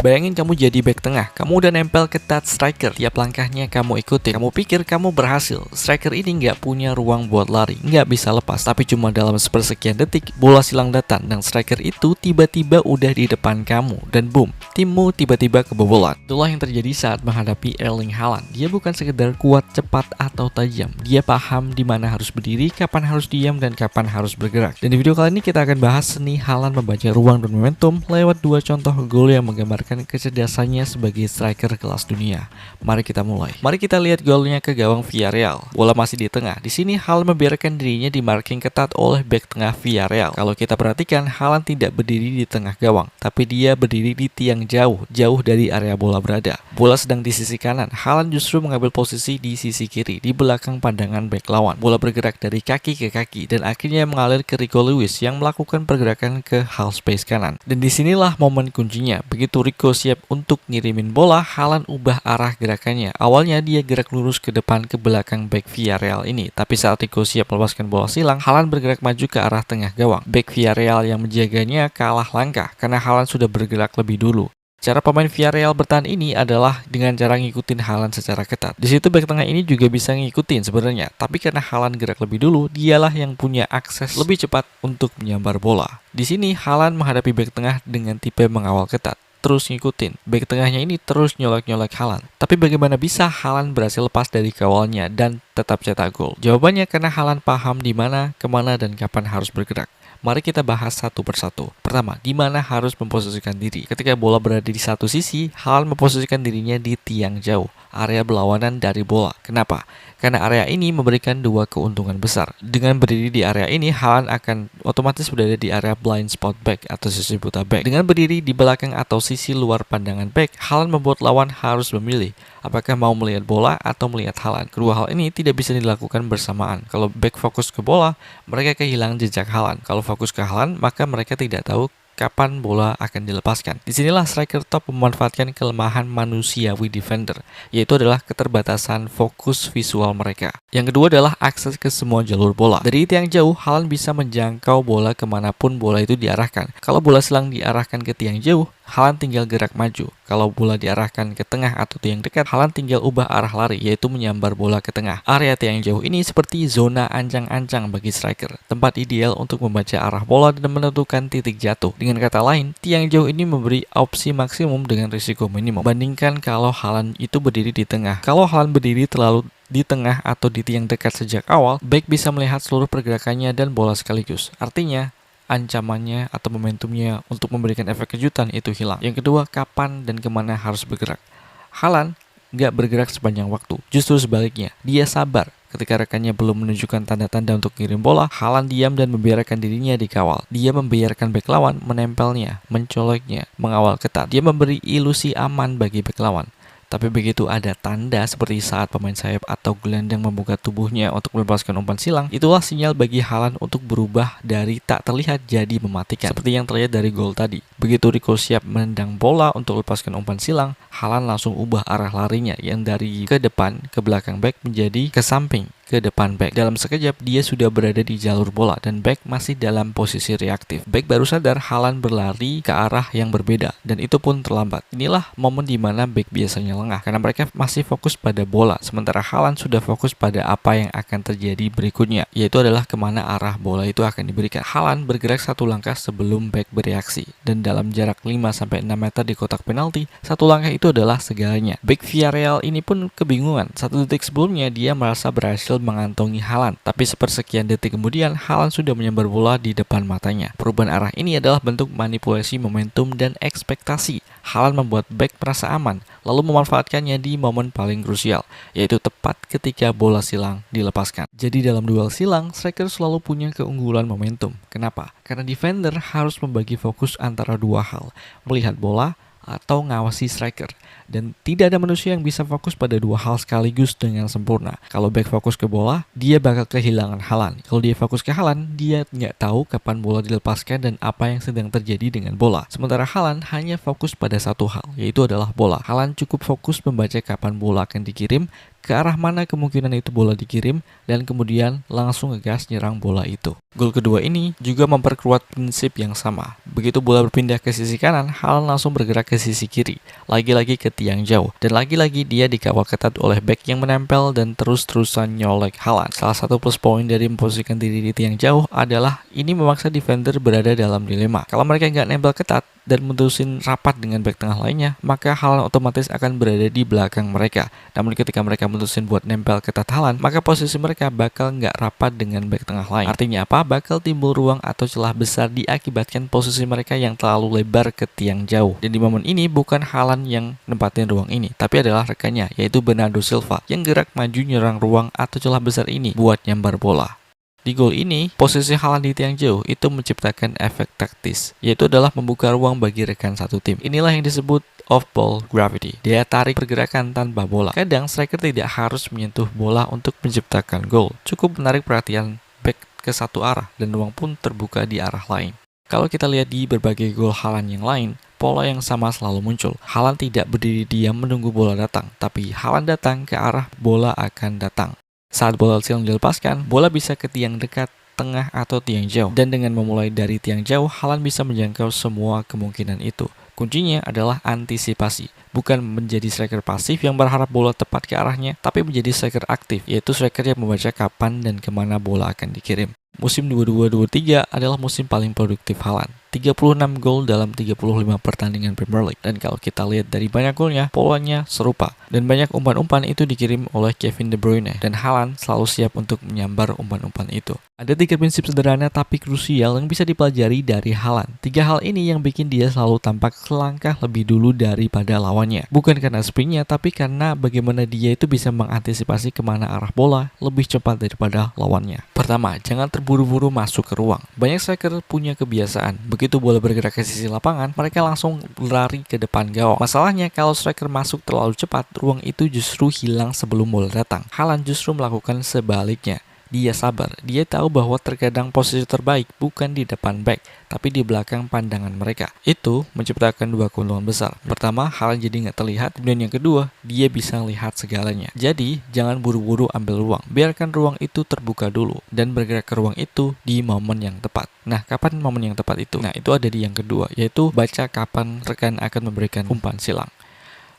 Bayangin kamu jadi back tengah, kamu udah nempel ketat striker, tiap langkahnya kamu ikuti. Kamu pikir kamu berhasil, striker ini nggak punya ruang buat lari, nggak bisa lepas. Tapi cuma dalam sepersekian detik, bola silang datang dan striker itu tiba-tiba udah di depan kamu. Dan boom, timmu tiba-tiba kebobolan. Itulah yang terjadi saat menghadapi Erling Haaland. Dia bukan sekedar kuat, cepat, atau tajam. Dia paham di mana harus berdiri, kapan harus diam, dan kapan harus bergerak. Dan di video kali ini kita akan bahas seni Haaland membaca ruang dan momentum lewat dua contoh gol yang menggambarkan kecerdasannya sebagai striker kelas dunia. Mari kita mulai. Mari kita lihat golnya ke gawang Villarreal. Bola masih di tengah. Di sini Haaland membiarkan dirinya di marking ketat oleh bek tengah Villarreal. Kalau kita perhatikan, Haaland tidak berdiri di tengah gawang, tapi dia berdiri di tiang jauh dari area bola berada. Bola sedang di sisi kanan. Haaland justru mengambil posisi di sisi kiri, di belakang pandangan bek lawan. Bola bergerak dari kaki ke kaki dan akhirnya mengalir ke Rico Lewis yang melakukan pergerakan ke half space kanan. Dan disinilah momen kuncinya. Begitu Rico siap untuk ngirimin bola, Haaland ubah arah gerakannya. Awalnya dia gerak lurus ke depan ke belakang bek Villarreal ini, tapi saat Rico siap melepaskan bola silang, Haaland bergerak maju ke arah tengah gawang. Bek Villarreal yang menjaganya kalah langkah karena Haaland sudah bergerak lebih dulu. Cara pemain Villarreal bertahan ini adalah dengan cara ngikutin Haaland secara ketat. Di situ bek tengah ini juga bisa ngikutin sebenarnya, tapi karena Haaland gerak lebih dulu, dialah yang punya akses lebih cepat untuk menyambar bola. Di sini Haaland menghadapi bek tengah dengan tipe mengawal ketat, terus ngikutin. Bek tengahnya ini terus nyolek-nyolek Haaland. Tapi bagaimana bisa Haaland berhasil lepas dari kawalnya dan tetap cetak gol? Jawabannya karena Haaland paham di mana, kemana, dan kapan harus bergerak. Mari kita bahas satu persatu. Pertama, di mana harus memposisikan diri. Ketika bola berada di satu sisi, Haaland memposisikan dirinya di tiang jauh, area berlawanan dari bola. Kenapa? Karena area ini memberikan dua keuntungan besar. Dengan berdiri di area ini, Haaland akan otomatis berada di area blind spot back atau sisi buta back. Dengan berdiri di belakang atau sisi luar pandangan back, Haaland membuat lawan harus memilih apakah mau melihat bola atau melihat Haaland. Kedua hal ini tidak bisa dilakukan bersamaan. Kalau back fokus ke bola, mereka kehilangan jejak Haaland. Kalau fokus ke Haaland, maka mereka tidak tahu kapan bola akan dilepaskan. Disinilah striker top memanfaatkan kelemahan manusiawi defender, yaitu adalah keterbatasan fokus visual mereka. Yang kedua adalah akses ke semua jalur bola. Dari tiang jauh, Haaland bisa menjangkau bola kemanapun bola itu diarahkan. Kalau bola silang diarahkan ke tiang jauh, Haaland tinggal gerak maju. Kalau bola diarahkan ke tengah atau tiang dekat, Haaland tinggal ubah arah lari, yaitu menyambar bola ke tengah. Area tiang jauh ini seperti zona ancang-ancang bagi striker, tempat ideal untuk membaca arah bola dan menentukan titik jatuh. Dengan kata lain, tiang jauh ini memberi opsi maksimum dengan risiko minimum. Bandingkan kalau Haaland itu berdiri di tengah. Kalau Haaland berdiri terlalu di tengah atau di tiang dekat sejak awal, back bisa melihat seluruh pergerakannya dan bola sekaligus. Artinya, ancamannya atau momentumnya untuk memberikan efek kejutan itu hilang. Yang kedua, kapan dan kemana harus bergerak. Haaland nggak bergerak sepanjang waktu, justru sebaliknya, dia sabar. Ketika rekannya belum menunjukkan tanda-tanda untuk kirim bola, Haaland diam dan membiarkan dirinya dikawal. Dia membiarkan bek lawan menempelnya, mencoleknya, mengawal ketat. Dia memberi ilusi aman bagi bek lawan. Tapi begitu ada tanda seperti saat pemain sayap atau gelandang membuka tubuhnya untuk melepaskan umpan silang, itulah sinyal bagi Haaland untuk berubah dari tak terlihat jadi mematikan. Seperti yang terlihat dari gol tadi. Begitu Rico siap menendang bola untuk lepaskan umpan silang, Haaland langsung ubah arah larinya yang dari ke depan ke belakang back menjadi ke samping ke depan back. Dalam sekejap dia sudah berada di jalur bola dan back masih dalam posisi reaktif. Back baru sadar Haaland berlari ke arah yang berbeda dan itu pun terlambat. Inilah momen di mana back biasanya lengah karena mereka masih fokus pada bola, sementara Haaland sudah fokus pada apa yang akan terjadi berikutnya, yaitu adalah kemana arah bola itu akan diberikan. Haaland bergerak satu langkah sebelum back bereaksi dan dalam jarak 5-6 meter di kotak penalti, satu langkah itu adalah segalanya. Back Villarreal ini pun kebingungan. 1 detik sebelumnya dia merasa berhasil mengantongi Haaland, tapi sepersekian detik kemudian Haaland sudah menyambar bola di depan matanya. Perubahan arah ini adalah bentuk manipulasi momentum dan ekspektasi. Haaland membuat back merasa aman, lalu memanfaatkannya di momen paling krusial, yaitu tepat ketika bola silang dilepaskan. Jadi dalam duel silang, striker selalu punya keunggulan momentum. Kenapa? Karena defender harus membagi fokus antara dua hal, melihat bola atau ngawasi striker. Dan tidak ada manusia yang bisa fokus pada dua hal sekaligus dengan sempurna. Kalau back fokus ke bola, dia bakal kehilangan Haaland. Kalau dia fokus ke Haaland, dia nggak tahu kapan bola dilepaskan dan apa yang sedang terjadi dengan bola. Sementara Haaland hanya fokus pada satu hal, yaitu adalah bola. Haaland cukup fokus membaca kapan bola akan dikirim, ke arah mana kemungkinan itu bola dikirim, dan kemudian langsung ngegas nyerang bola itu. Gol kedua ini juga memperkuat prinsip yang sama. Begitu bola berpindah ke sisi kanan, Haaland langsung bergerak ke sisi kiri, lagi-lagi ke tiang jauh, dan lagi-lagi dia dikawal ketat oleh bek yang menempel dan terus-terusan nyolek Haaland. Salah satu plus poin dari memposisikan diri di tiang jauh adalah ini memaksa defender berada dalam dilema. Kalau mereka nggak nempel ketat dan mutusin rapat dengan bek tengah lainnya, maka Haaland otomatis akan berada di belakang mereka. Namun ketika mereka mutusin buat nempel ketat Haaland, maka posisi mereka bakal nggak rapat dengan bek tengah lain. Artinya apa? Bakal timbul ruang atau celah besar diakibatkan posisi mereka yang terlalu lebar ke tiang jauh. Dan di momen ini bukan Haaland yang nempatin ruang ini, tapi adalah rekannya, yaitu Bernardo Silva, yang gerak maju nyerang ruang atau celah besar ini buat nyambar bola. Di gol ini, posisi Haaland di tiang jauh itu menciptakan efek taktis, yaitu adalah membuka ruang bagi rekan satu tim. Inilah yang disebut off-ball gravity. Dia tarik pergerakan tanpa bola. Kadang striker tidak harus menyentuh bola untuk menciptakan gol. Cukup menarik perhatian back ke satu arah dan ruang pun terbuka di arah lain. Kalau kita lihat di berbagai gol Haaland yang lain, pola yang sama selalu muncul. Haaland tidak berdiri diam menunggu bola datang, tapi Haaland datang ke arah bola akan datang. Saat bola silang dilepaskan, bola bisa ke tiang dekat, tengah, atau tiang jauh. Dan dengan memulai dari tiang jauh, Haaland bisa menjangkau semua kemungkinan itu. Kuncinya adalah antisipasi, bukan menjadi striker pasif yang berharap bola tepat ke arahnya, tapi menjadi striker aktif, yaitu striker yang membaca kapan dan kemana bola akan dikirim. Musim 22-23 adalah musim paling produktif Haaland. 36 gol dalam 35 pertandingan Premier League. Dan kalau kita lihat dari banyak golnya, polanya serupa. Dan banyak umpan-umpan itu dikirim oleh Kevin De Bruyne. Dan Haaland selalu siap untuk menyambar umpan-umpan itu. Ada 3 prinsip sederhana tapi krusial yang bisa dipelajari dari Haaland. 3 hal ini yang bikin dia selalu tampak selangkah lebih dulu daripada lawannya. Bukan karena sprintnya, tapi karena bagaimana dia itu bisa mengantisipasi kemana arah bola lebih cepat daripada lawannya. Pertama, jangan terburu-buru masuk ke ruang. Banyak striker punya kebiasaan, begitu bola bergerak ke sisi lapangan, mereka langsung lari ke depan gawang. Masalahnya kalau striker masuk terlalu cepat, ruang itu justru hilang sebelum bola datang. Haaland justru melakukan sebaliknya. Dia sabar, dia tahu bahwa terkadang posisi terbaik bukan di depan back, tapi di belakang pandangan mereka. Itu menciptakan 2 keuntungan besar. Pertama, Haaland jadi nggak terlihat, dan yang kedua, dia bisa lihat segalanya. Jadi, jangan buru-buru ambil ruang, biarkan ruang itu terbuka dulu, dan bergerak ke ruang itu di momen yang tepat. Nah, kapan momen yang tepat itu? Nah, itu ada di yang kedua, yaitu baca kapan rekan akan memberikan umpan silang.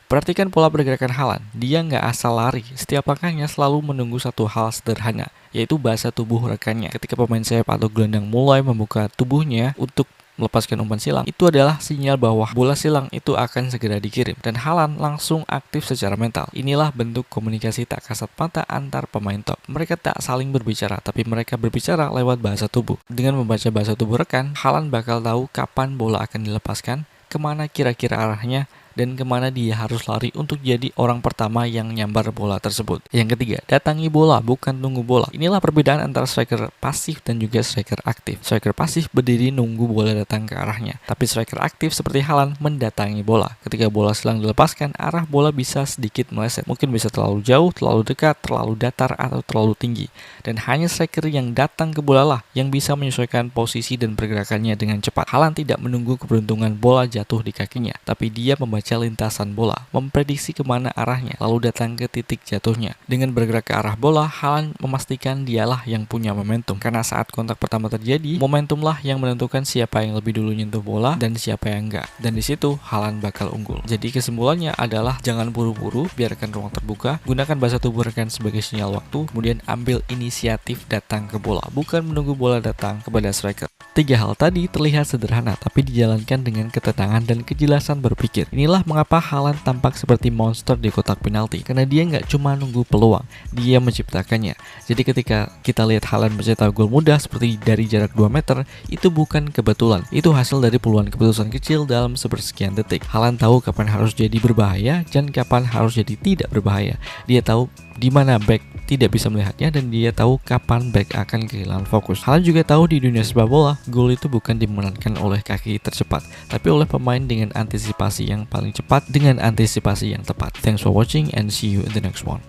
Perhatikan pola pergerakan Haaland, dia nggak asal lari, setiap langkahnya selalu menunggu satu hal sederhana, yaitu bahasa tubuh rekannya. Ketika pemain sayap atau gelandang mulai membuka tubuhnya untuk melepaskan umpan silang, itu adalah sinyal bahwa bola silang itu akan segera dikirim, dan Haaland langsung aktif secara mental. Inilah bentuk komunikasi tak kasat mata antar pemain top. Mereka tak saling berbicara, tapi mereka berbicara lewat bahasa tubuh. Dengan membaca bahasa tubuh rekan, Haaland bakal tahu kapan bola akan dilepaskan, kemana kira-kira arahnya, dan kemana dia harus lari untuk jadi orang pertama yang nyambar bola tersebut. Yang ketiga, datangi bola, bukan tunggu bola. Inilah perbedaan antara striker pasif dan juga striker aktif. Striker pasif berdiri nunggu bola datang ke arahnya, tapi striker aktif seperti Haaland mendatangi bola. Ketika bola silang dilepaskan, arah bola bisa sedikit meleset. Mungkin bisa terlalu jauh, terlalu dekat, terlalu datar, atau terlalu tinggi. Dan hanya striker yang datang ke bola lah yang bisa menyesuaikan posisi dan pergerakannya dengan cepat. Haaland tidak menunggu keberuntungan bola jatuh di kakinya, tapi dia membaca lintasan bola, memprediksi kemana arahnya, lalu datang ke titik jatuhnya. Dengan bergerak ke arah bola, Haaland memastikan dialah yang punya momentum. Karena saat kontak pertama terjadi, momentumlah yang menentukan siapa yang lebih dulu nyentuh bola dan siapa yang enggak. Dan di situ Haaland bakal unggul. Jadi kesimpulannya adalah jangan buru-buru, biarkan ruang terbuka, gunakan bahasa tubuh rekan sebagai sinyal waktu, kemudian ambil inisiatif datang ke bola, bukan menunggu bola datang kepada striker. 3 hal tadi terlihat sederhana, tapi dijalankan dengan ketenangan dan kejelasan berpikir. Inilah mengapa Haaland tampak seperti monster di kotak penalti, karena dia nggak cuma nunggu peluang, dia menciptakannya. Jadi ketika kita lihat Haaland mencetak gol mudah seperti dari jarak 2 meter, itu bukan kebetulan, itu hasil dari puluhan keputusan kecil dalam sepersekian detik. Haaland tahu kapan harus jadi berbahaya dan kapan harus jadi tidak berbahaya. Dia tahu di mana back tidak bisa melihatnya, dan dia tahu kapan back akan kehilangan fokus. Haaland juga tahu di dunia sepak bola, gol itu bukan dimenangkan oleh kaki tercepat, tapi oleh pemain dengan antisipasi yang paling cepat dengan antisipasi yang tepat. Thanks for watching and see you in the next one.